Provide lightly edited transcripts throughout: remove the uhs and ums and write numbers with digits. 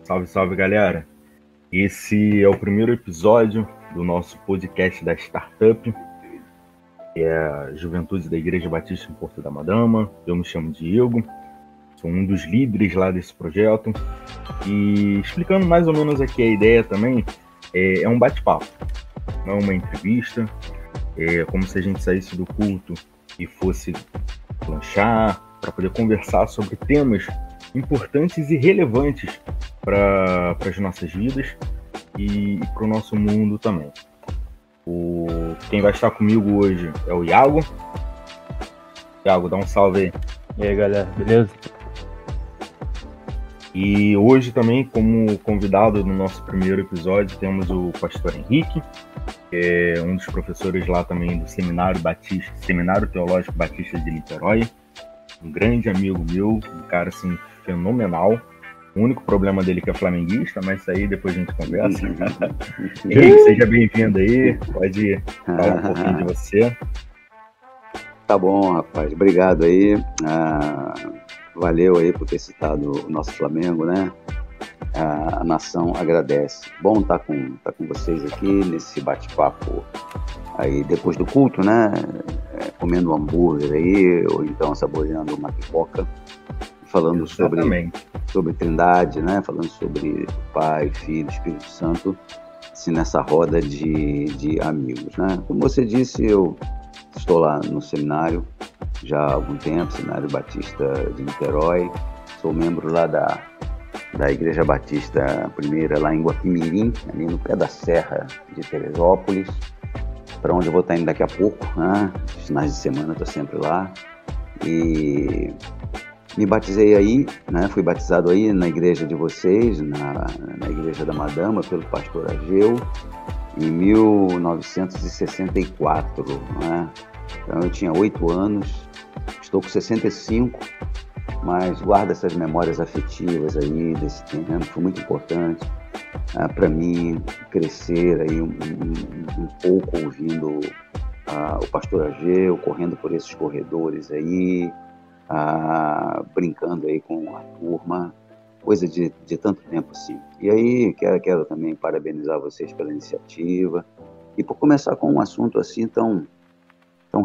Salve, salve, galera! Esse é o primeiro episódio do nosso podcast da Startup, que é a Juventude da Igreja Batista em Porto da Madama. Eu me chamo Diego, sou um dos líderes lá desse projeto. E explicando mais ou menos aqui a ideia também, é um bate-papo, não é uma entrevista. É como se a gente saísse do culto e fosse lanchar para poder conversar sobre temas importantes e relevantes para as nossas vidas e para o nosso mundo também. Quem vai estar comigo hoje é o Iago. Iago, dá um salve aí. E aí, galera, beleza? E hoje também, como convidado no nosso primeiro episódio, temos o pastor Henrique, que é um dos professores lá também do Seminário Teológico Batista de Niterói. Um grande amigo meu, um cara assim fenomenal. O único problema dele é que é flamenguista, mas isso aí depois a gente conversa. Henrique, seja bem-vindo aí. Pode falar um pouquinho de você. Tá bom, rapaz. Obrigado aí. Valeu aí por ter citado o nosso Flamengo, né? A nação agradece. Bom estar com vocês aqui nesse bate-papo aí depois do culto, né? Comendo um hambúrguer aí, ou então saboreando uma pipoca, falando sobre Trindade, né? Falando sobre Pai, Filho, Espírito Santo, assim, nessa roda de amigos, né? Como você disse, eu estou lá no seminário já há algum tempo, Seminário Batista de Niterói. Sou membro lá da Igreja Batista Primeira, lá em Guapimirim, ali no pé da Serra de Teresópolis, para onde eu vou estar indo daqui a pouco, né? Os finais de semana estou sempre lá. E me batizei aí, né? Fui batizado aí na igreja de vocês, na Igreja da Madama, pelo pastor Ageu, em 1964, né? Então eu tinha 8 anos, estou com 65, mas guardo essas memórias afetivas aí desse tempo. Foi muito importante para mim crescer aí um pouco ouvindo o pastor Ageu, correndo por esses corredores aí, brincando aí com a turma, coisa de tanto tempo assim. E aí quero também parabenizar vocês pela iniciativa e por começar com um assunto assim tão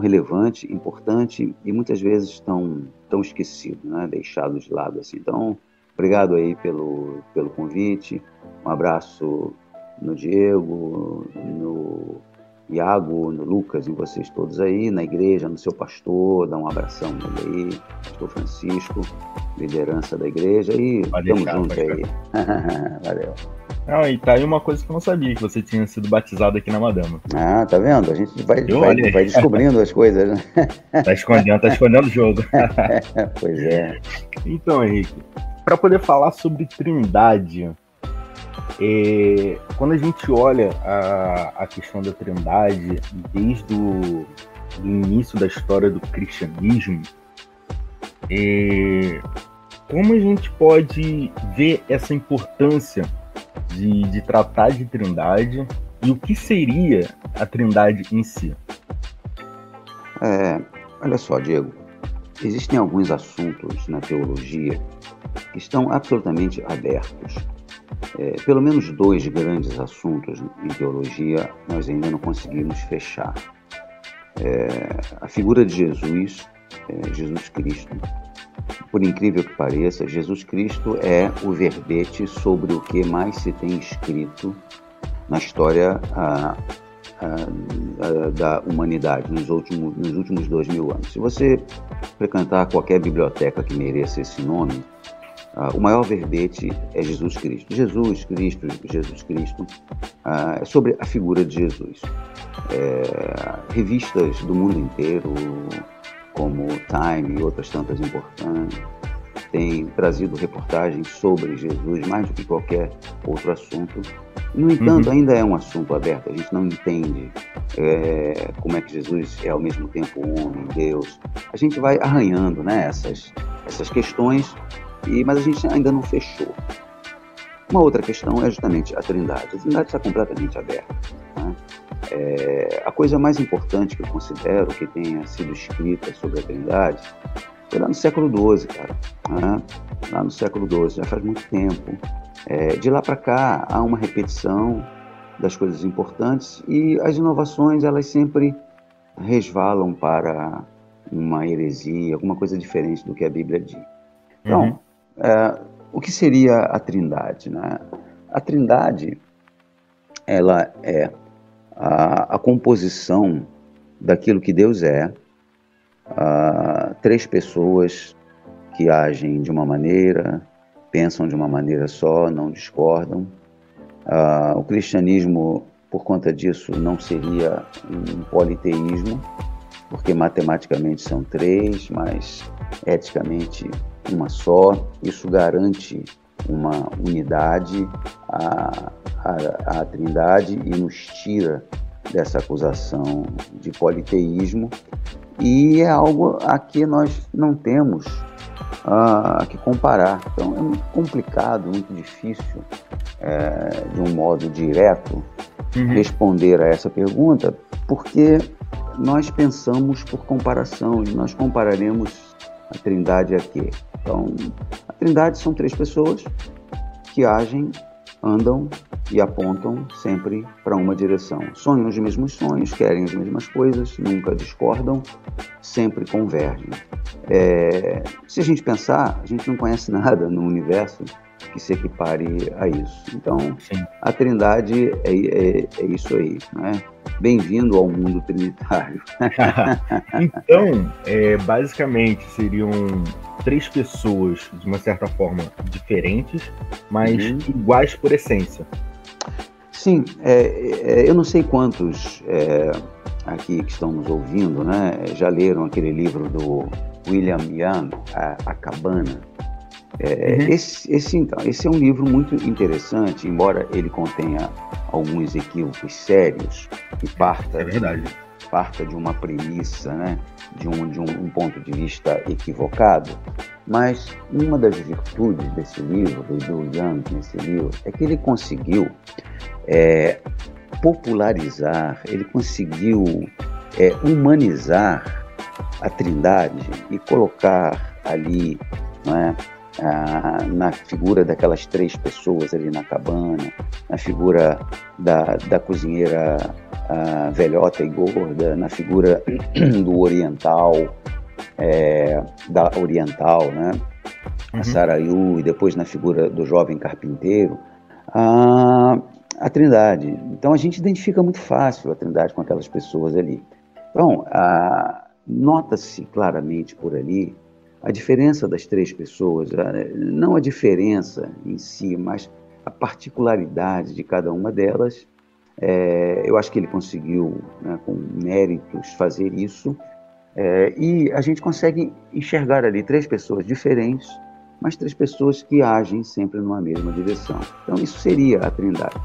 relevante, importante e muitas vezes tão esquecido, né? Deixado de lado assim. Então, obrigado aí pelo convite. Um abraço no Diego, no Iago, no Lucas, em vocês todos aí, na igreja, no seu pastor, dá um abração nele aí, pastor Francisco, liderança da igreja, e estamos juntos aí. Valeu. Não, e tá aí uma coisa que eu não sabia, que você tinha sido batizado aqui na Madama. Tá vendo? A gente vai descobrindo as coisas, né? Tá escondendo o jogo. Pois é. Então, Henrique, para poder falar sobre Trindade, quando a gente olha a questão da Trindade desde o início da história do cristianismo, como a gente pode ver essa importância de tratar de Trindade e o que seria a Trindade em si? Olha só, Diego, existem alguns assuntos na teologia que estão absolutamente abertos. Pelo menos 2 grandes assuntos em teologia nós ainda não conseguimos fechar. A figura de Jesus, Jesus Cristo. Por incrível que pareça, Jesus Cristo é o verbete sobre o que mais se tem escrito na história da humanidade nos últimos 2000 anos. Se você frequentar qualquer biblioteca que mereça esse nome, o maior verbete é Jesus Cristo. Jesus Cristo é sobre a figura de Jesus. Revistas do mundo inteiro, como Time e outras tantas importantes, têm trazido reportagens sobre Jesus mais do que qualquer outro assunto. No entanto, ainda é um assunto aberto. A gente não entende como é que Jesus é ao mesmo tempo homem, Deus. A gente vai arranhando, né, essas questões, mas a gente ainda não fechou. Uma outra questão é justamente a Trindade. A Trindade está completamente aberta, né? A coisa mais importante que eu considero que tenha sido escrita sobre a Trindade foi lá no século XII, cara. Lá no século XII, já faz muito tempo. De lá para cá, há uma repetição das coisas importantes e as inovações, elas sempre resvalam para uma heresia, alguma coisa diferente do que a Bíblia diz. Então, o que seria a Trindade, né? A Trindade, ela é a composição daquilo que Deus é, três pessoas que agem de uma maneira, pensam de uma maneira só, não discordam. O cristianismo, por conta disso, não seria um politeísmo, porque matematicamente são três, mas eticamente uma só. Isso garante uma unidade à Trindade e nos tira dessa acusação de politeísmo, e é algo a que nós não temos que comparar. Então é muito complicado, muito difícil, de um modo direto, responder a essa pergunta, porque nós pensamos por comparação e nós compararemos a Trindade a quê? Então, a Trindade são três pessoas que agem, andam e apontam sempre para uma direção. Sonham os mesmos sonhos, querem as mesmas coisas, nunca discordam, sempre convergem. Se a gente pensar, a gente não conhece nada no universo que se equipare a isso. Então, sim, a Trindade é isso aí, né? Bem-vindo ao mundo trinitário. Então, basicamente, seriam três pessoas, de uma certa forma, diferentes, mas iguais por essência. Sim, eu não sei quantos aqui que estão nos ouvindo, né, já leram aquele livro do William Young, A Cabana. Esse é um livro muito interessante, embora ele contenha alguns equívocos sérios e parta de uma premissa, né, de um ponto de vista equivocado. Mas uma das virtudes desse livro, do Young nesse livro, é que ele conseguiu popularizar, ele conseguiu humanizar a Trindade e colocar ali, né, na figura daquelas três pessoas ali na cabana, na figura da cozinheira velhota e gorda, na figura do oriental, da oriental, né, a Sarayu, e depois na figura do jovem carpinteiro, a Trindade. Então a gente identifica muito fácil a Trindade com aquelas pessoas ali. Então, nota-se claramente por ali a diferença das três pessoas, não a diferença em si, mas a particularidade de cada uma delas. Eu acho que ele conseguiu, né, com méritos, fazer isso, e a gente consegue enxergar ali três pessoas diferentes, mas três pessoas que agem sempre numa mesma direção. Então isso seria a Trindade.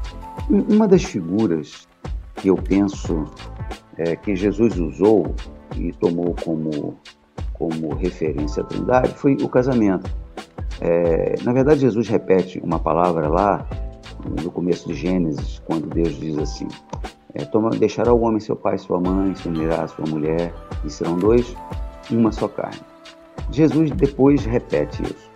Uma das figuras que eu penso que Jesus usou e tomou como referência à Trindade foi o casamento. Na verdade, Jesus repete uma palavra lá no começo de Gênesis, quando Deus diz assim: deixará o homem seu pai e sua mãe, se unirá a sua mulher, e serão dois, uma só carne. Jesus depois repete isso.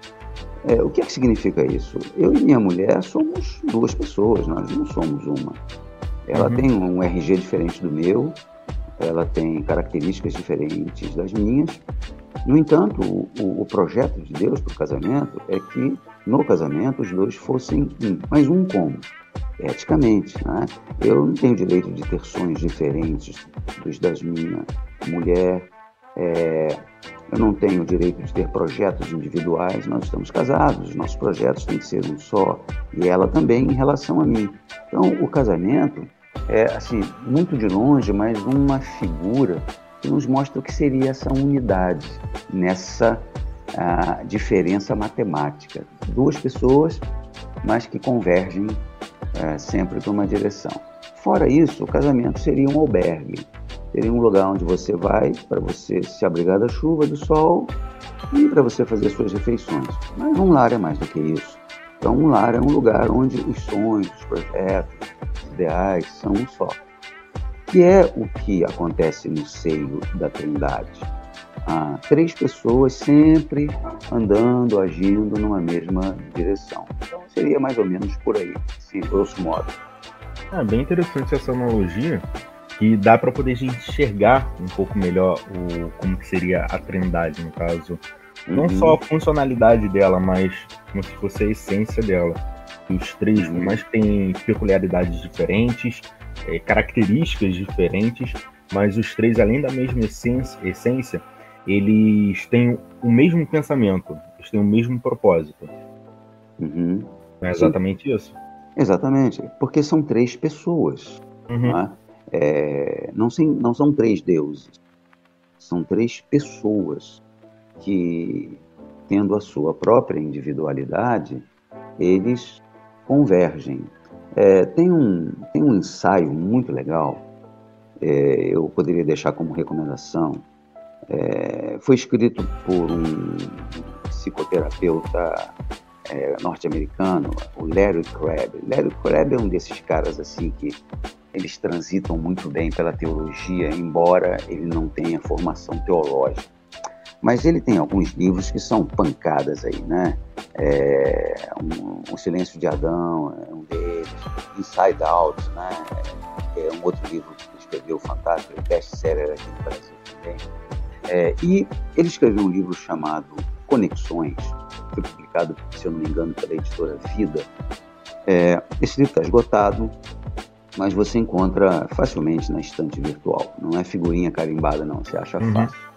O que significa isso? Eu e minha mulher somos duas pessoas, nós não somos uma. Ela tem um RG diferente do meu, ela tem características diferentes das minhas. No entanto, o projeto de Deus para o casamento é que no casamento os dois fossem um. Mas um como? Eticamente, né? Eu não tenho direito de ter sonhos diferentes dos da minha mulher, eu não tenho o direito de ter projetos individuais. Nós estamos casados, os nossos projetos têm que ser um só, e ela também em relação a mim. Então, o casamento é, assim, muito de longe, mas uma figura que nos mostra o que seria essa unidade, nessa diferença matemática. Duas pessoas, mas que convergem sempre para uma direção. Fora isso, o casamento seria um albergue. Seria um lugar onde você vai para você se abrigar da chuva, do sol e para você fazer suas refeições. Mas um lar é mais do que isso. Então, um lar é um lugar onde os sonhos, os projetos, os ideais são um só. Que é o que acontece no seio da Trindade. Três pessoas sempre andando, agindo numa mesma direção. Então, seria mais ou menos por aí, assim, grosso modo. É bem interessante essa analogia, que dá para poder a gente enxergar um pouco melhor como que seria a Trindade, no caso. Não só a funcionalidade dela, mas como se fosse a essência dela. E os três, por mais que tenham peculiaridades diferentes, características diferentes, mas os três, além da mesma essência, eles têm o mesmo pensamento, eles têm o mesmo propósito. Não é exatamente isso? Exatamente, porque são três pessoas. Não é? Não são três deuses, são três pessoas que, tendo a sua própria individualidade, eles convergem. Tem um ensaio muito legal, eu poderia deixar como recomendação. Foi escrito por um psicoterapeuta norte-americano, o Larry Crabb. Larry Crabb é um desses caras assim que eles transitam muito bem pela teologia, embora ele não tenha formação teológica. Mas ele tem alguns livros que são pancadas aí, né? O Silêncio de Adão é um deles, Inside Out, né? É um outro livro que ele escreveu fantástico, best-seller aqui no Brasil também. E ele escreveu um livro chamado Conexões, foi publicado, se eu não me engano, pela editora Vida. Esse livro está esgotado, mas você encontra facilmente na estante virtual. Não é figurinha carimbada, não, você acha fácil.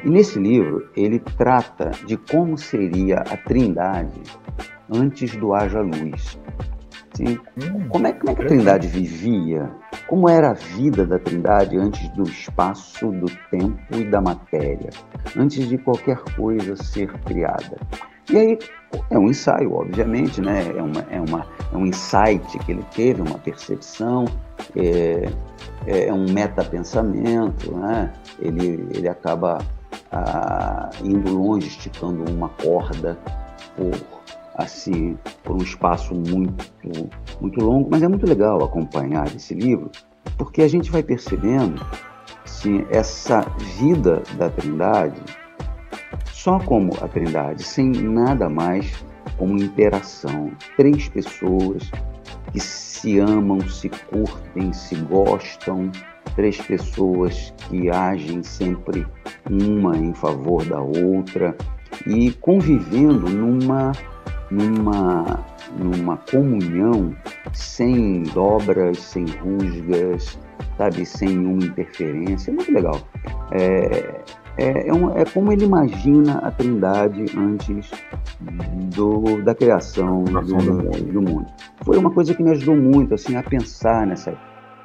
E nesse livro, ele trata de como seria a Trindade antes do haja luz. Assim, como é que a Trindade vivia? Como era a vida da Trindade antes do espaço, do tempo e da matéria? Antes de qualquer coisa ser criada. E aí, é um ensaio, obviamente, né? É um insight que ele teve, uma percepção, é um metapensamento, né? Ele acaba indo longe, esticando uma corda por um espaço muito longo, mas é muito legal acompanhar esse livro, porque a gente vai percebendo assim, essa vida da Trindade só como a Trindade, sem nada mais como interação. Três pessoas que se amam, se curtem, se gostam, três pessoas que agem sempre uma em favor da outra e convivendo numa comunhão sem dobras, sem rusgas, sabe, sem nenhuma interferência. É muito legal. É como ele imagina a Trindade antes da criação do mundo. Foi uma coisa que me ajudou muito assim, a pensar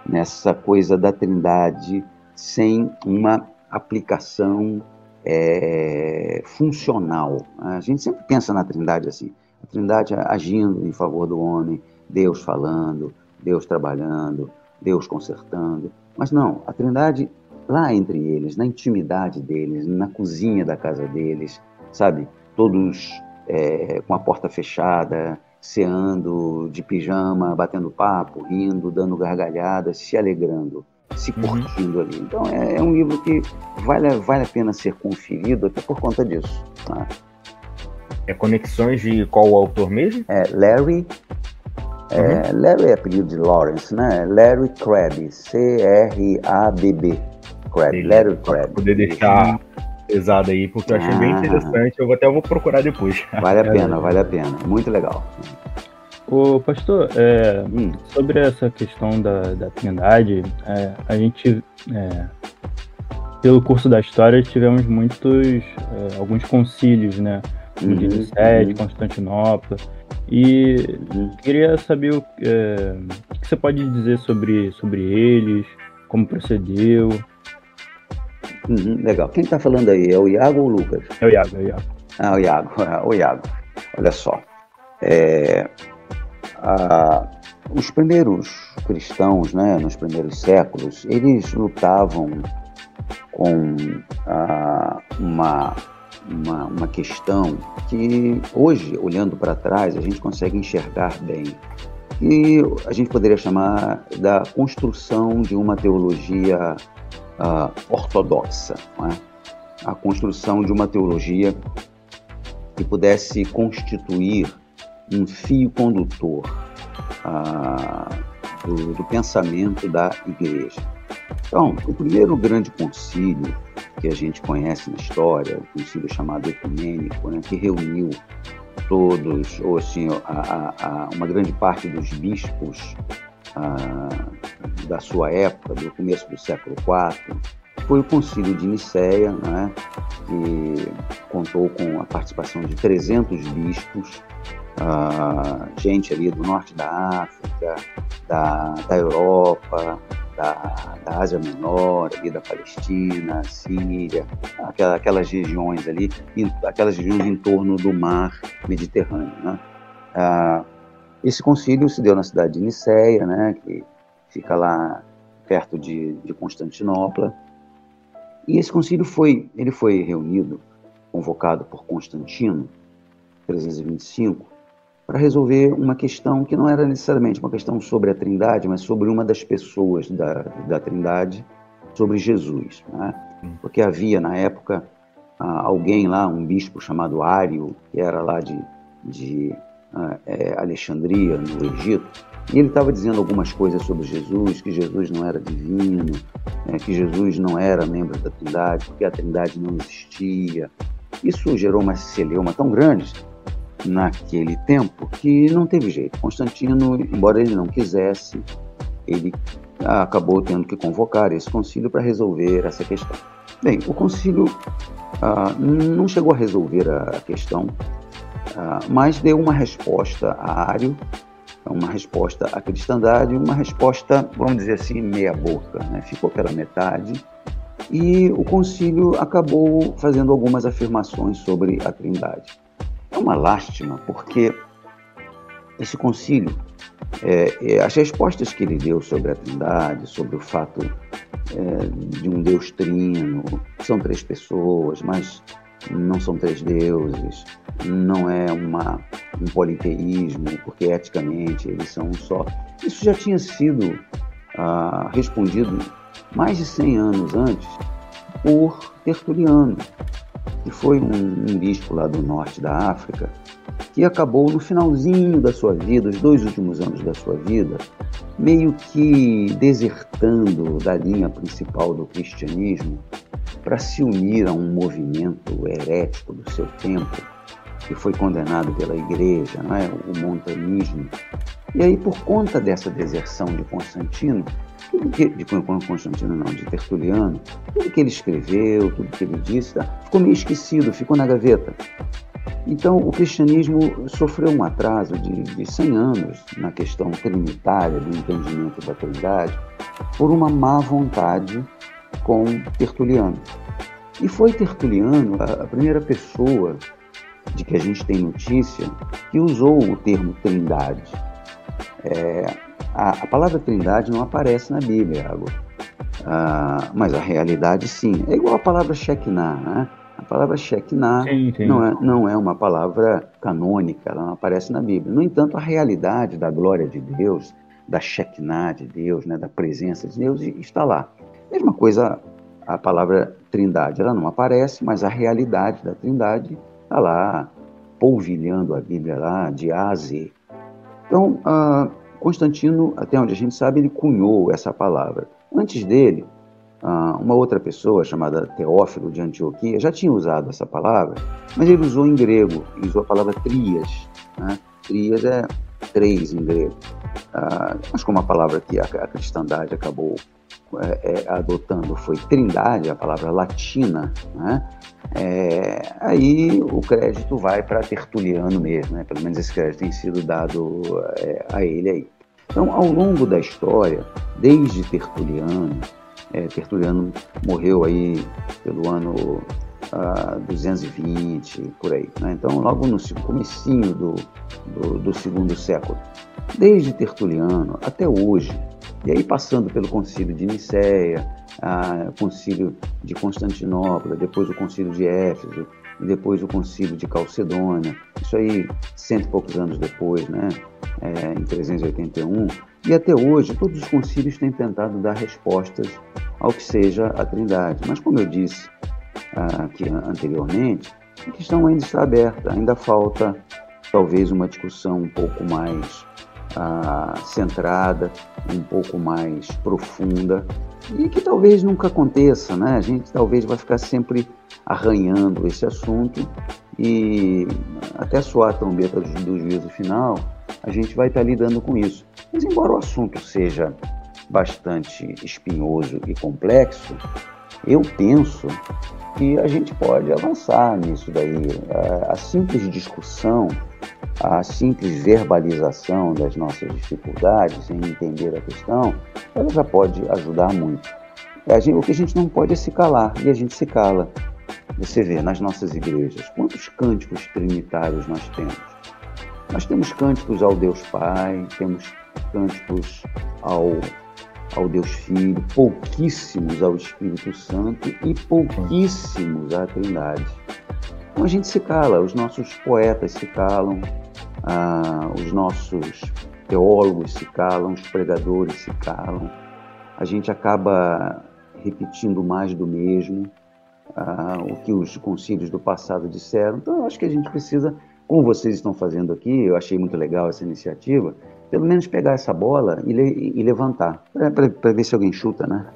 nessa coisa da Trindade sem uma aplicação funcional. A gente sempre pensa na Trindade assim, a Trindade agindo em favor do homem, Deus falando, Deus trabalhando, Deus consertando. Mas não, a Trindade lá entre eles, na intimidade deles, na cozinha da casa deles, sabe? Todos com a porta fechada, ceando, de pijama, batendo papo, rindo, dando gargalhadas, se alegrando, se curtindo ali. Então é um livro que vale a pena ser conferido até por conta disso. Tá? Conexões de qual o autor mesmo? Larry. Larry é apelido de Lawrence, né? Larry Crabb, C-R-A-B-B. Larry Crabb. Poder deixar pesado aí, porque eu achei bem interessante. Eu vou procurar depois. Vale a pena. Muito legal. Ô, pastor, sobre essa questão da Trindade, a gente, pelo curso da história, tivemos alguns concílios, né? De Nicéia, de Constantinopla. E queria saber o que você pode dizer sobre eles, como procedeu. Legal. Quem está falando aí? É o Iago ou o Lucas? É o Iago. O Iago. Olha só. Os primeiros cristãos, né, nos primeiros séculos, eles lutavam com uma questão que hoje, olhando para trás, a gente consegue enxergar bem. E a gente poderia chamar da construção de uma teologia ortodoxa, não é? A construção de uma teologia que pudesse constituir um fio condutor do pensamento da igreja. Então, o primeiro grande concílio que a gente conhece na história, o concílio chamado ecumênico, né, que reuniu todos, ou assim, uma grande parte dos bispos da sua época, do começo do século IV, foi o concílio de Nicéia, né, que contou com a participação de 300 bispos, gente ali do norte da África, da Europa, da Ásia Menor, ali da Palestina, Síria, aquelas regiões ali, aquelas regiões em torno do mar Mediterrâneo, né? Esse concílio se deu na cidade de Nicéia, né, que fica lá perto de Constantinopla, e esse concílio foi reunido, convocado por Constantino, 325, para resolver uma questão que não era necessariamente uma questão sobre a Trindade, mas sobre uma das pessoas da Trindade, sobre Jesus, né? Porque havia, na época, alguém lá, um bispo chamado Ário, que era lá de Alexandria, no Egito, e ele estava dizendo algumas coisas sobre Jesus, que Jesus não era divino, que Jesus não era membro da Trindade, porque a Trindade não existia. Isso gerou uma celeuma tão grande naquele tempo que não teve jeito. Constantino, embora ele não quisesse, ele acabou tendo que convocar esse concílio para resolver essa questão. Bem, o concílio não chegou a resolver a questão, mas deu uma resposta a Ário, uma resposta à cristandade, uma resposta, vamos dizer assim, meia boca, né? Ficou pela metade, e o concílio acabou fazendo algumas afirmações sobre a Trindade. É uma lástima, porque esse concílio, as respostas que ele deu sobre a Trindade, sobre o fato de um Deus trino, são 3 pessoas, mas não são 3 deuses, não é um politeísmo, porque eticamente eles são um só. Isso já tinha sido respondido mais de 100 anos antes por Tertuliano, que foi um bispo lá do norte da África, que acabou no finalzinho da sua vida, os 2 últimos anos da sua vida, meio que desertando da linha principal do cristianismo para se unir a um movimento herético do seu tempo, que foi condenado pela igreja, não é? O montanismo. E aí, por conta dessa deserção de Constantino, de Tertuliano, tudo que ele escreveu, tudo que ele disse, ficou meio esquecido, ficou na gaveta. Então, o cristianismo sofreu um atraso de 100 anos na questão trinitária do entendimento da Trindade por uma má vontade com Tertuliano. E foi Tertuliano a primeira pessoa de que a gente tem notícia que usou o termo Trindade. A palavra Trindade não aparece na Bíblia, mas a realidade sim. É igual a palavra Shekinah, né? A palavra Shekinah não é uma palavra canônica, ela não aparece na Bíblia. No entanto, a realidade da glória de Deus, da Shekinah de Deus, né, da presença de Deus, está lá. Mesma coisa a palavra Trindade, ela não aparece, mas a realidade da Trindade está lá, polvilhando a Bíblia lá, de A a Z. Então, Constantino, até onde a gente sabe, ele cunhou essa palavra. Antes dele, uma outra pessoa chamada Teófilo de Antioquia já tinha usado essa palavra, mas ele usou em grego, ele usou a palavra trias, né? Trias é 3 em grego. Mas como a palavra que a cristandade acabou adotando foi trindade, a palavra latina, né? Aí o crédito vai para Tertuliano mesmo, né? Pelo menos esse crédito tem sido dado a ele aí. Então, ao longo da história, desde Tertuliano, Tertuliano morreu aí pelo ano 220, por aí, né? Então, logo no comecinho do segundo século, desde Tertuliano até hoje, e aí passando pelo concílio de Nicéia, concílio de Constantinopla, depois o concílio de Éfeso, e depois o concílio de Calcedônia, isso aí 100 e poucos anos depois, né? Em 381, e até hoje todos os concílios têm tentado dar respostas ao que seja a Trindade, mas como eu disse aqui anteriormente, a questão ainda está aberta, ainda falta talvez uma discussão um pouco mais centrada, um pouco mais profunda, e que talvez nunca aconteça, né? A gente talvez vai ficar sempre arranhando esse assunto e até soar a trombeta do juízo final, a gente vai estar lidando com isso. Mas embora o assunto seja bastante espinhoso e complexo, eu penso que a gente pode avançar nisso daí. A simples discussão, a simples verbalização das nossas dificuldades em entender a questão, ela já pode ajudar muito. O que a gente não pode é se calar, e a gente se cala. Você vê nas nossas igrejas, quantos cânticos trinitários nós temos? Nós temos cânticos ao Deus Pai, temos cânticos ao Deus Filho, pouquíssimos ao Espírito Santo e pouquíssimos à Trindade. Então a gente se cala, os nossos poetas se calam, os nossos teólogos se calam, os pregadores se calam, a gente acaba repetindo mais do mesmo, o que os concílios do passado disseram. Então eu acho que a gente precisa, como vocês estão fazendo aqui, eu achei muito legal essa iniciativa, pelo menos pegar essa bola e levantar, para ver se alguém chuta, né?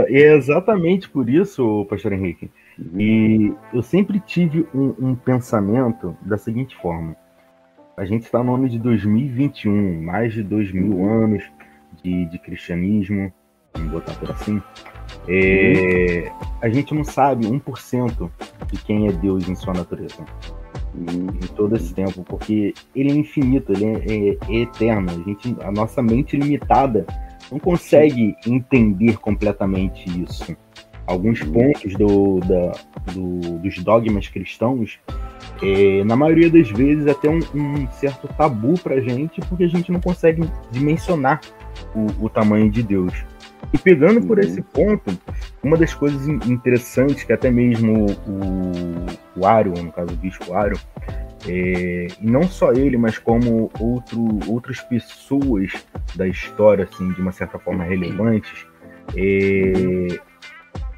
É exatamente por isso, pastor Henrique. E eu sempre tive um pensamento da seguinte forma: a gente está no ano de 2021, mais de 2000 anos de cristianismo, vamos botar por assim. A gente não sabe 1% de quem é Deus em sua natureza. Em todo esse tempo, porque ele é infinito, ele é eterno. A nossa mente limitada não consegue entender completamente isso. Alguns pontos dos dogmas cristãos, na maioria das vezes, até um certo tabu pra gente, porque a gente não consegue dimensionar o tamanho de Deus. E pegando por esse ponto, uma das coisas interessantes que até mesmo o Ário, no caso o Bispo Ário, e não só ele, mas como outras pessoas da história, assim, de uma certa forma relevantes,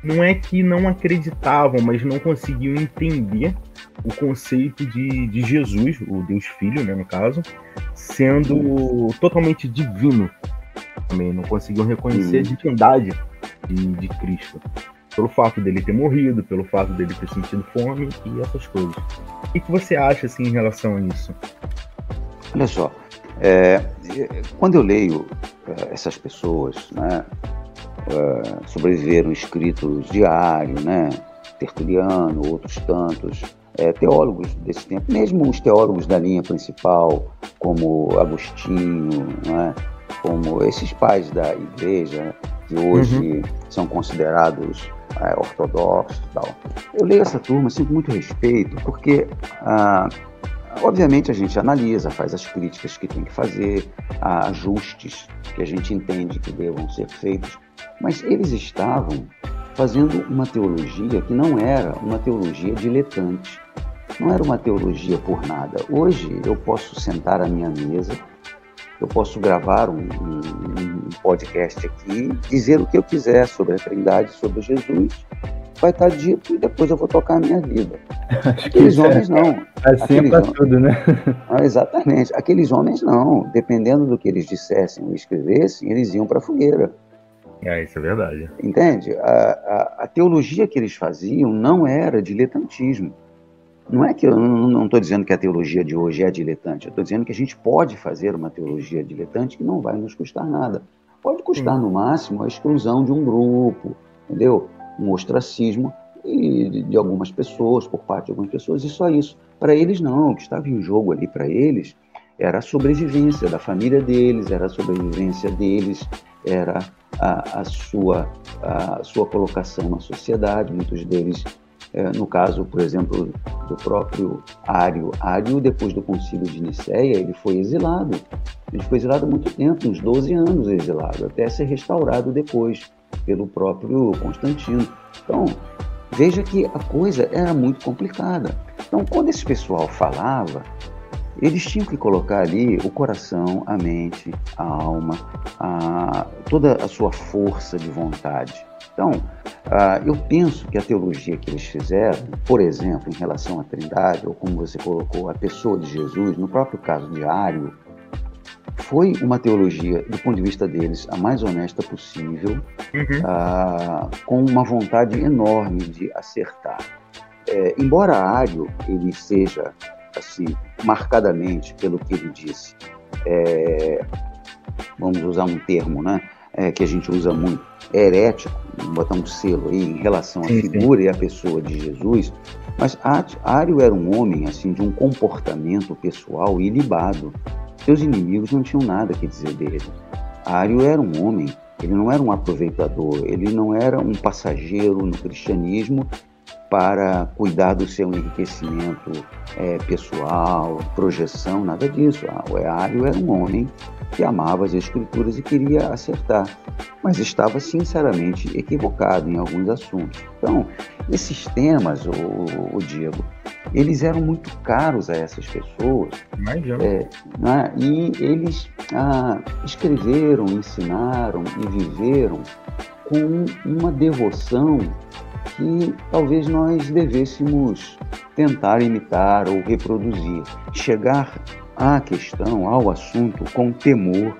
não é que não acreditavam, mas não conseguiam entender o conceito de Jesus, o Deus Filho, né, no caso, sendo totalmente divino. Também não conseguiam reconhecer a divindade de Cristo, pelo fato dele ter morrido, pelo fato dele ter sentido fome e essas coisas. O que você acha assim, em relação a isso? Olha só, quando eu leio essas pessoas, né, sobreviveram escritos diários, né, Tertuliano, outros tantos, teólogos desse tempo, mesmo os teólogos da linha principal, como Agostinho, né, como esses pais da igreja, que hoje são considerados ortodoxos e tal. Eu leio essa turma assim, com muito respeito, porque, obviamente, a gente analisa, faz as críticas que tem que fazer, há ajustes que a gente entende que devam ser feitos, mas eles estavam fazendo uma teologia que não era uma teologia diletante, não era uma teologia por nada. Hoje eu posso sentar à minha mesa, eu posso gravar um podcast aqui, dizer o que eu quiser sobre a Trindade, sobre Jesus, vai estar dito e depois eu vou tocar a minha vida. Aqueles homens não. Assim para tudo, né? Exatamente. Aqueles homens não. Dependendo do que eles dissessem ou escrevessem, eles iam para a fogueira. Isso é verdade. Entende? A teologia que eles faziam não era diletantismo. Não é que eu não estou dizendo que a teologia de hoje é diletante, eu estou dizendo que a gente pode fazer uma teologia diletante que não vai nos custar nada. Pode custar, no máximo, a exclusão de um grupo, entendeu? Um ostracismo de algumas pessoas, por parte de algumas pessoas, e só isso. Para eles, não. O que estava em jogo ali para eles era a sobrevivência da família deles, era a sobrevivência deles, era a sua colocação na sociedade. Muitos deles, no caso, por exemplo, do próprio Ário, depois do concílio de Nicéia, ele foi exilado. Ele foi exilado há muito tempo, uns 12 anos exilado, até ser restaurado depois pelo próprio Constantino. Então, veja que a coisa era muito complicada. Então, quando esse pessoal falava, eles tinham que colocar ali o coração, a mente, a alma, toda a sua força de vontade. Então, Eu penso que a teologia que eles fizeram, por exemplo, em relação à Trindade, ou como você colocou, a pessoa de Jesus, no próprio caso de Ário, foi uma teologia, do ponto de vista deles, a mais honesta possível, com uma vontade enorme de acertar. Embora Ário ele seja, assim, marcadamente, pelo que ele disse, vamos usar um termo, né, que a gente usa muito, herético, botar um selo aí em relação à figura e à pessoa de Jesus, mas Ário era um homem assim, de um comportamento pessoal ilibado. Seus inimigos não tinham nada que dizer dele. Ário era um homem, ele não era um aproveitador, ele não era um passageiro no cristianismo para cuidar do seu enriquecimento pessoal, projeção, nada disso. Ário era um homem que amava as Escrituras e queria acertar, mas estava sinceramente equivocado em alguns assuntos. Então, esses temas, o Diego, eles eram muito caros a essas pessoas, e eles escreveram, ensinaram e viveram com uma devoção que talvez nós devêssemos tentar imitar ou reproduzir, chegar à questão, ao assunto com temor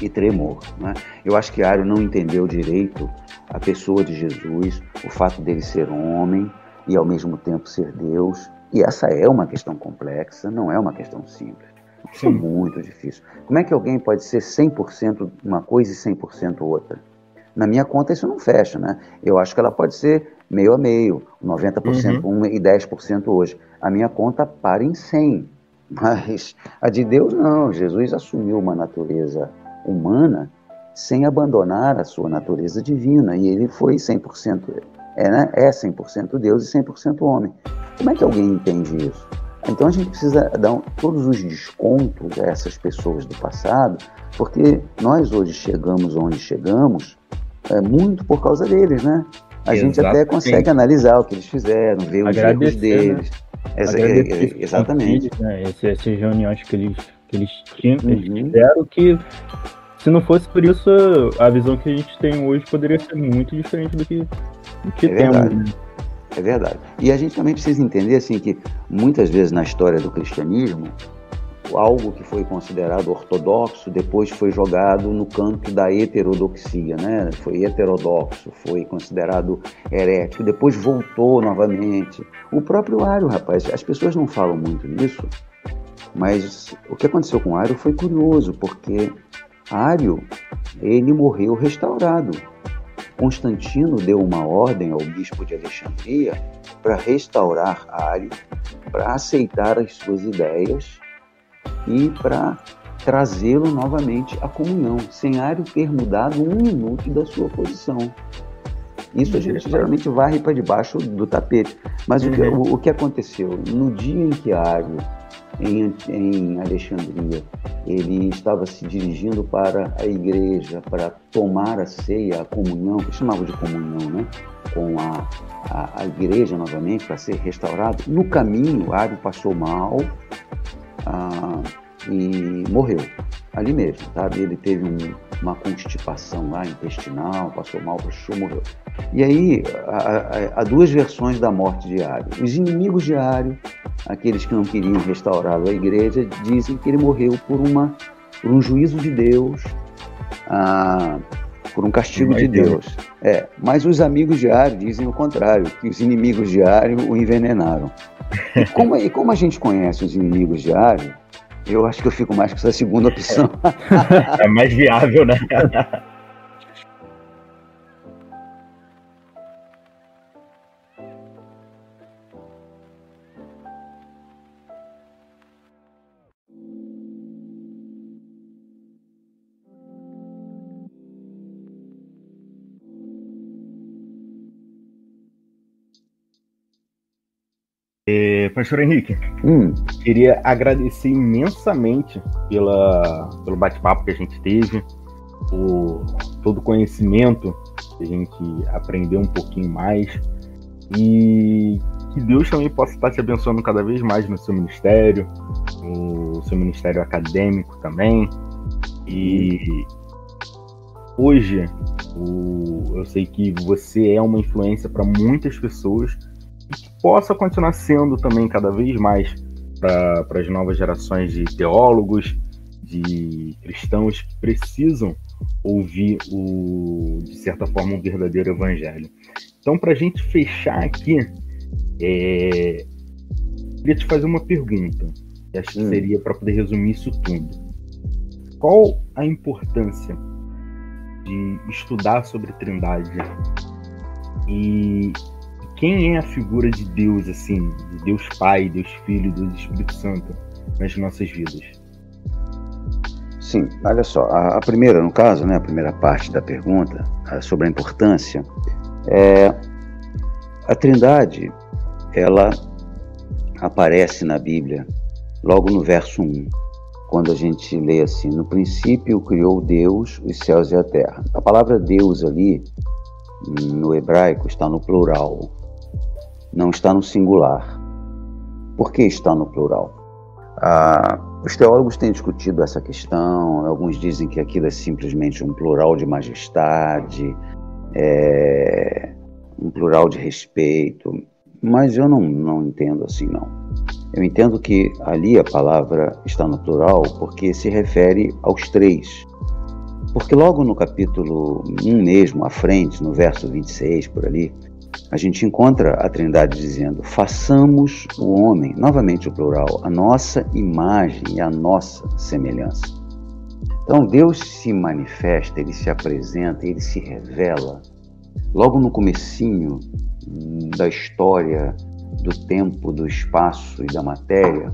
e tremor, né? Eu acho que Ário não entendeu direito a pessoa de Jesus, o fato dele ser homem e ao mesmo tempo ser Deus, e essa é uma questão complexa, não é uma questão simples. Isso é muito difícil. Como é que alguém pode ser 100% uma coisa e 100% outra? Na minha conta isso não fecha, né? Eu acho que ela pode ser meio a meio, 90% e 10% hoje. A minha conta para em 100, mas a de Deus não. Jesus assumiu uma natureza humana sem abandonar a sua natureza divina, e ele foi 100%, é 100% Deus e 100% homem. Como é que alguém entende isso? Então a gente precisa dar todos os descontos a essas pessoas do passado, porque nós hoje chegamos onde chegamos muito por causa deles, né? A gente até consegue analisar o que eles fizeram, ver os erros deles. Né? Exatamente. Né? Essas reuniões que eles tinham, eles tiveram, que se não fosse por isso, a visão que a gente tem hoje poderia ser muito diferente do que temos. Né? É verdade. E a gente também precisa entender assim, que muitas vezes na história do cristianismo, algo que foi considerado ortodoxo depois foi jogado no campo da heterodoxia, né? Foi heterodoxo, foi considerado herético, depois voltou novamente. O próprio Ário, rapaz, as pessoas não falam muito nisso, mas o que aconteceu com Ário foi curioso, porque Ário, ele morreu restaurado. Constantino deu uma ordem ao bispo de Alexandria para restaurar Ário, para aceitar as suas ideias e para trazê-lo novamente à comunhão, sem Ário ter mudado um minuto da sua posição. Isso a gente geralmente varre para debaixo do tapete. Mas o que aconteceu? No dia em que Ário, em Alexandria, ele estava se dirigindo para a igreja, para tomar a ceia, a comunhão, que chamavam de comunhão, né? Com a igreja novamente, para ser restaurado. No caminho, Ário passou mal, e morreu ali mesmo, sabe? Ele teve uma constipação lá intestinal, passou mal, morreu. E aí há duas versões da morte de Ário. Os inimigos de Ário, aqueles que não queriam restaurá-lo à igreja, dizem que ele morreu por um juízo de Deus, por um castigo de Deus. Mas os amigos de Ário dizem o contrário, que os inimigos de Ário o envenenaram. E como a gente conhece os inimigos de Ário, eu acho que eu fico mais com essa segunda opção. É mais viável, né? Pastor Henrique, queria agradecer imensamente pelo bate-papo que a gente teve, por todo o conhecimento que a gente aprendeu um pouquinho mais, e que Deus também possa estar te abençoando cada vez mais no seu ministério, no seu ministério acadêmico também. E hoje Eu sei que você é uma influência para muitas pessoas e que possa continuar sendo também cada vez mais para as novas gerações de teólogos, de cristãos que precisam ouvir, de certa forma, um verdadeiro evangelho. Então, para a gente fechar aqui, queria te fazer uma pergunta, que acho que seria para poder resumir isso tudo. Qual a importância de estudar sobre Trindade? E quem é a figura de Deus, assim, de Deus Pai, Deus Filho, Deus Espírito Santo nas nossas vidas? Sim, olha só, a primeira, no caso, né, a primeira parte da pergunta, sobre a importância, a Trindade, ela aparece na Bíblia logo no verso 1, quando a gente lê assim: no princípio criou Deus os céus e a terra. A palavra Deus ali, no hebraico, está no plural, não está no singular. Por que está no plural? Os teólogos têm discutido essa questão. Alguns dizem que aquilo é simplesmente um plural de majestade, um plural de respeito, mas eu não entendo assim, não. Eu entendo que ali a palavra está no plural porque se refere aos três. Porque logo no capítulo 1 mesmo, à frente, no verso 26, por ali, a gente encontra a Trindade dizendo: façamos o homem, novamente o plural, a nossa imagem e a nossa semelhança. Então Deus se manifesta, Ele se apresenta, Ele se revela logo no comecinho da história, do tempo, do espaço e da matéria,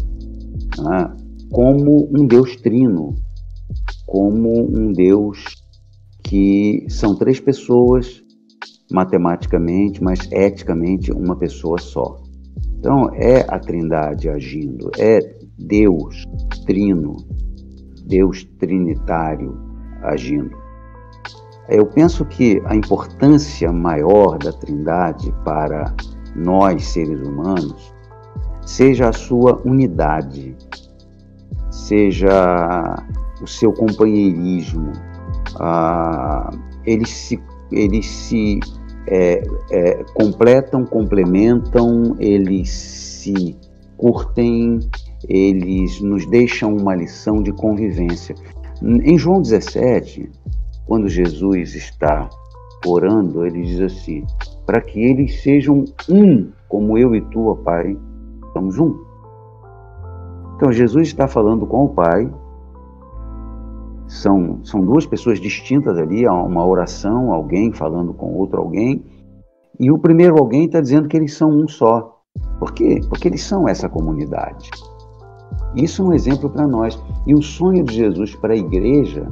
né, como um Deus trino, como um Deus que são três pessoas, matematicamente, mas eticamente uma pessoa só. Então é a Trindade agindo, é Deus trino, Deus trinitário agindo. Eu penso que a importância maior da Trindade para nós, seres humanos, seja a sua unidade, seja o seu companheirismo. Eles se completam, complementam, eles se curtem, eles nos deixam uma lição de convivência. Em João 17, quando Jesus está orando, ele diz assim: para que eles sejam um, como eu e tu, ó Pai, somos um. Então Jesus está falando com o Pai, são duas pessoas distintas ali, há uma oração, alguém falando com outro alguém, e o primeiro alguém está dizendo que eles são um só. Por quê? Porque eles são essa comunidade. Isso é um exemplo para nós. E o sonho de Jesus para a igreja,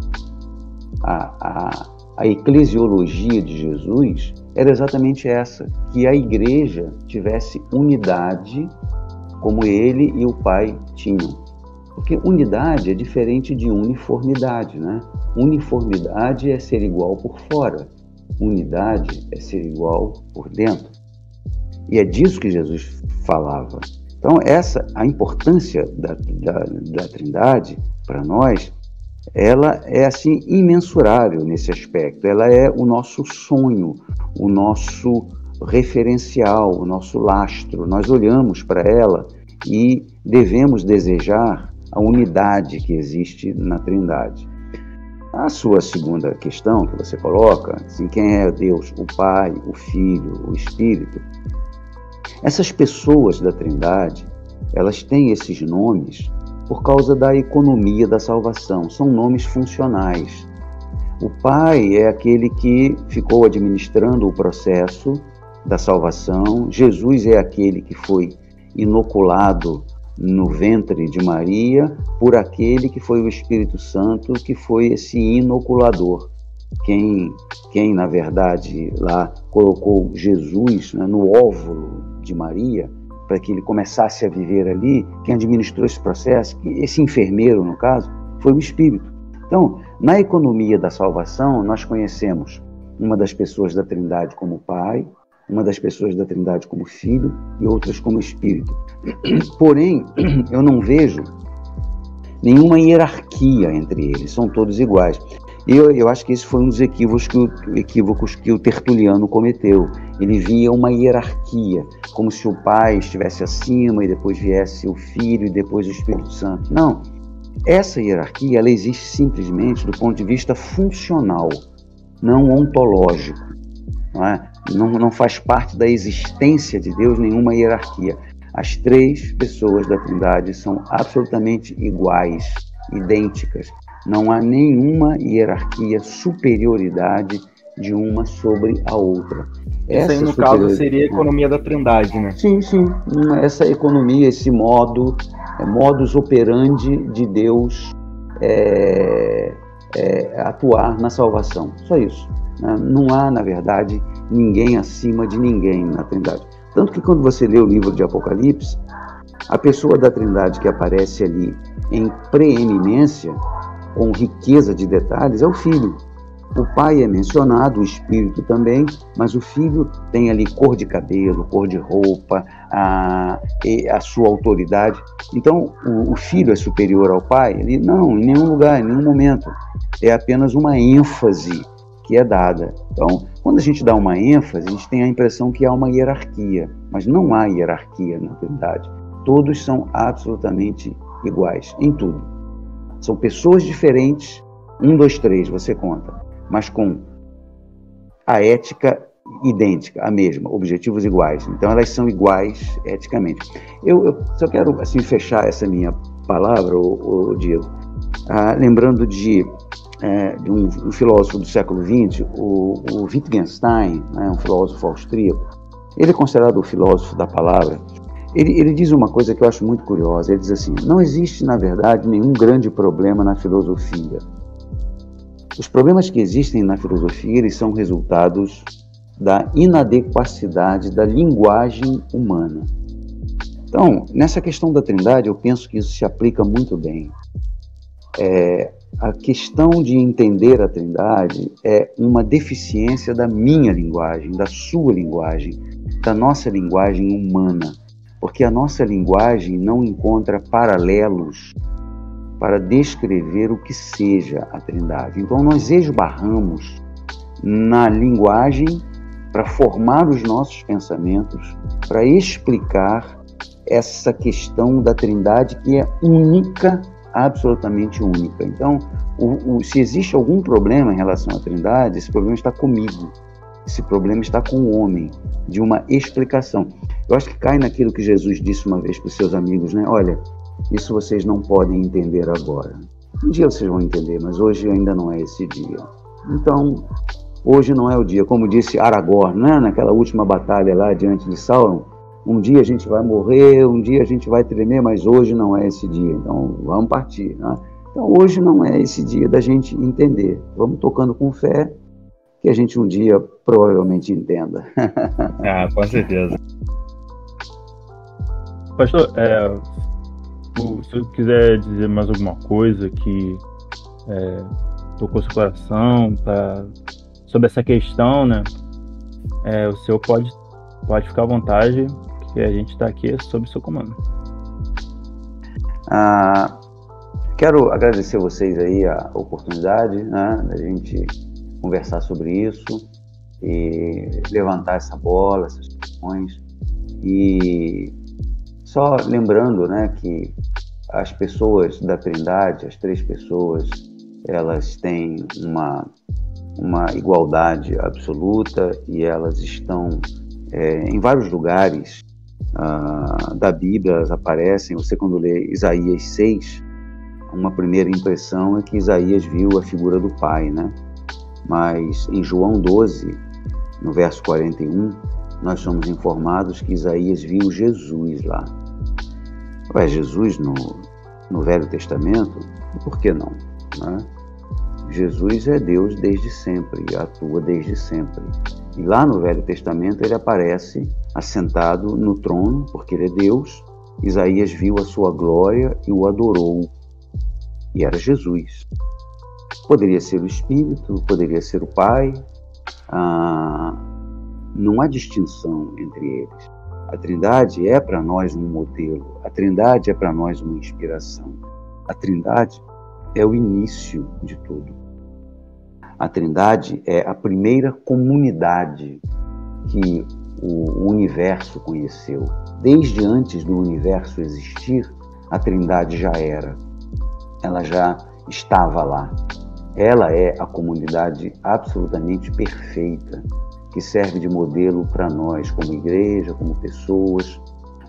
a eclesiologia de Jesus, era exatamente essa: que a igreja tivesse unidade como ele e o Pai tinham. Porque unidade é diferente de uniformidade, né? Uniformidade é ser igual por fora, unidade é ser igual por dentro. E é disso que Jesus falava. Então a importância da Trindade para nós, ela é assim imensurável nesse aspecto. Ela é o nosso sonho, o nosso referencial, o nosso lastro. Nós olhamos para ela e devemos desejar a unidade que existe na Trindade. A sua segunda questão que você coloca, assim, quem é Deus? O Pai, o Filho, o Espírito. Essas pessoas da Trindade, elas têm esses nomes por causa da economia da salvação. São nomes funcionais. O Pai é aquele que ficou administrando o processo da salvação. Jesus é aquele que foi inoculado no ventre de Maria por aquele que foi o Espírito Santo, que foi esse inoculador. Quem na verdade, lá colocou Jesus, né, no óvulo de Maria, para que ele começasse a viver ali, quem administrou esse processo, esse enfermeiro, no caso, foi o Espírito. Então, na economia da salvação, nós conhecemos uma das pessoas da Trindade como Pai, uma das pessoas da Trindade como Filho e outras como Espírito. Porém, eu não vejo nenhuma hierarquia entre eles, são todos iguais. E eu acho que esse foi um dos equívocos que o Tertuliano cometeu. Ele via uma hierarquia, como se o Pai estivesse acima e depois viesse o Filho e depois o Espírito Santo. Não, essa hierarquia ela existe simplesmente do ponto de vista funcional, não ontológico. Não é? Não faz parte da existência de Deus nenhuma hierarquia. As três pessoas da Trindade são absolutamente iguais, idênticas. Não há nenhuma hierarquia, superioridade de uma sobre a outra. Isso aí, no caso, seria a economia da Trindade, né? Sim. Essa economia, esse modus operandi de Deus atuar na salvação. Só isso. Não há, na verdade, ninguém acima de ninguém na Trindade. Tanto que quando você lê o livro de Apocalipse, a pessoa da Trindade que aparece ali em preeminência, com riqueza de detalhes, é o Filho. O Pai é mencionado, o Espírito também, mas o Filho tem ali cor de cabelo, cor de roupa, a sua autoridade. Então, o Filho é superior ao Pai? Ele, não, em nenhum lugar, em nenhum momento. É apenas uma ênfase que é dada. Então, quando a gente dá uma ênfase, a gente tem a impressão que há uma hierarquia, mas não há hierarquia na Trindade. Todos são absolutamente iguais, em tudo. São pessoas diferentes, 1, 2, 3, você conta, mas com a ética idêntica, a mesma, objetivos iguais. Então, elas são iguais eticamente. Eu só quero assim, fechar essa minha palavra, Diego, lembrando de um filósofo do século XX, o Wittgenstein, um filósofo austríaco. Ele é considerado o filósofo da palavra. Ele diz uma coisa que eu acho muito curiosa. Ele diz assim: não existe, na verdade, nenhum grande problema na filosofia. Os problemas que existem na filosofia, eles são resultados da inadequacidade da linguagem humana. Então, nessa questão da Trindade, eu penso que isso se aplica muito bem. A questão de entender a Trindade é uma deficiência da minha linguagem, da sua linguagem, da nossa linguagem humana. Porque a nossa linguagem não encontra paralelos para descrever o que seja a Trindade. Então, nós esbarramos na linguagem para formar os nossos pensamentos, para explicar essa questão da Trindade que é única, absolutamente única. Então, se existe algum problema em relação à Trindade, esse problema está comigo. Esse problema está com o homem, de uma explicação. Eu acho que cai naquilo que Jesus disse uma vez para os seus amigos, né? Olha, isso vocês não podem entender agora. Um dia vocês vão entender, mas hoje ainda não é esse dia. Então, hoje não é o dia. Como disse Aragorn, né? Naquela última batalha lá diante de Sauron, um dia a gente vai morrer, um dia a gente vai tremer, mas hoje não é esse dia. Então, vamos partir, né? Então, hoje não é esse dia da gente entender. Vamos tocando com fé, que a gente um dia provavelmente entenda. Com certeza. Pastor, se eu quiser dizer mais alguma coisa que tocou seu coração sobre essa questão, né? O senhor pode ficar à vontade, que a gente está aqui sob seu comando. Quero agradecer a vocês aí a oportunidade, né, da gente conversar sobre isso e levantar essa bola, essas questões. E só lembrando, né, que as pessoas da Trindade, as três pessoas, elas têm uma igualdade absoluta e elas estão em vários lugares da Bíblia, elas aparecem. Você, quando lê Isaías 6, uma primeira impressão é que Isaías viu a figura do Pai, né? Mas em João 12, no verso 41, nós somos informados que Isaías viu Jesus lá. Jesus no Velho Testamento? Por que não? Né? Jesus é Deus desde sempre, atua desde sempre. E lá no Velho Testamento ele aparece assentado no trono, porque ele é Deus. Isaías viu a sua glória e o adorou. E era Jesus. Poderia ser o Espírito, poderia ser o Pai. Não há distinção entre eles. A Trindade é para nós um modelo. A Trindade é para nós uma inspiração. A Trindade é o início de tudo. A Trindade é a primeira comunidade que o universo conheceu. Desde antes do universo existir, a Trindade já era. Ela já estava lá. Ela é a comunidade absolutamente perfeita, que serve de modelo para nós, como igreja, como pessoas,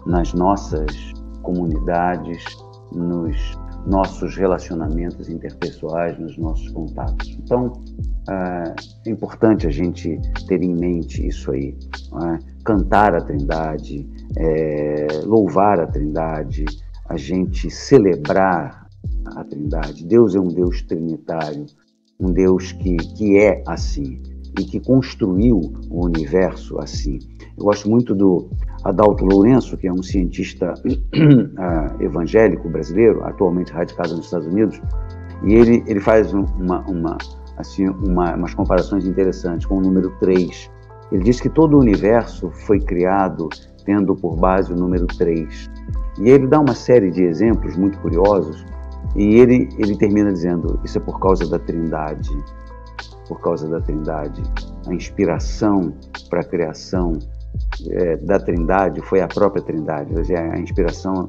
nas nossas comunidades, nos nossos relacionamentos interpessoais, nos nossos contatos. Então, é importante a gente ter em mente isso aí, não é? Cantar a Trindade, louvar a Trindade, a gente celebrar a Trindade. Deus é um Deus trinitário, um Deus que é assim e que construiu o universo assim. Eu gosto muito do Adalto Lourenço, que é um cientista evangélico brasileiro, atualmente radicado nos Estados Unidos, e ele faz umas comparações interessantes com o número 3. Ele diz que todo o universo foi criado tendo por base o número 3. E ele dá uma série de exemplos muito curiosos, e ele termina dizendo: isso é por causa da Trindade. Por causa da Trindade. A inspiração para a criação da Trindade foi a própria Trindade. Ou seja, a inspiração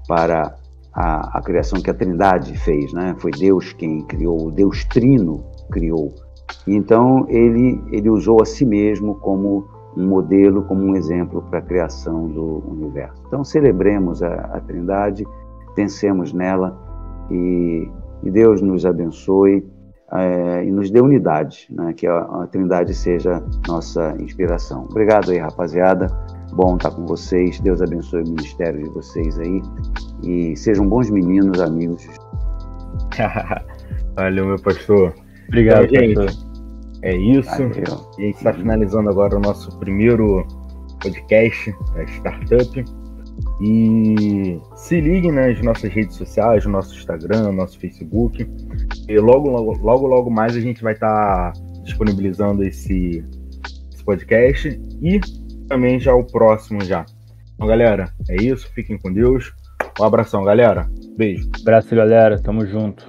para a criação que a Trindade fez, né? Foi Deus quem criou, o Deus Trino criou. E então ele usou a si mesmo como um modelo, como um exemplo para a criação do universo. Então celebremos a Trindade, pensemos nela e Deus nos abençoe e nos dê unidade, né? Que a Trindade seja nossa inspiração. Obrigado aí, rapaziada. Bom estar com vocês. Deus abençoe o ministério de vocês aí e sejam bons meninos, amigos. Valeu, meu pastor. Obrigado, então, gente, pastor. É isso. Valeu. A gente está finalizando agora o nosso primeiro podcast da Startup. E se liguem nas nossas redes sociais, no nosso Instagram, no nosso Facebook. E logo mais a gente vai estar disponibilizando esse podcast e também já o próximo já. Então, galera, é isso. Fiquem com Deus. Um abração, galera. Beijo. Abraço, galera. Tamo junto.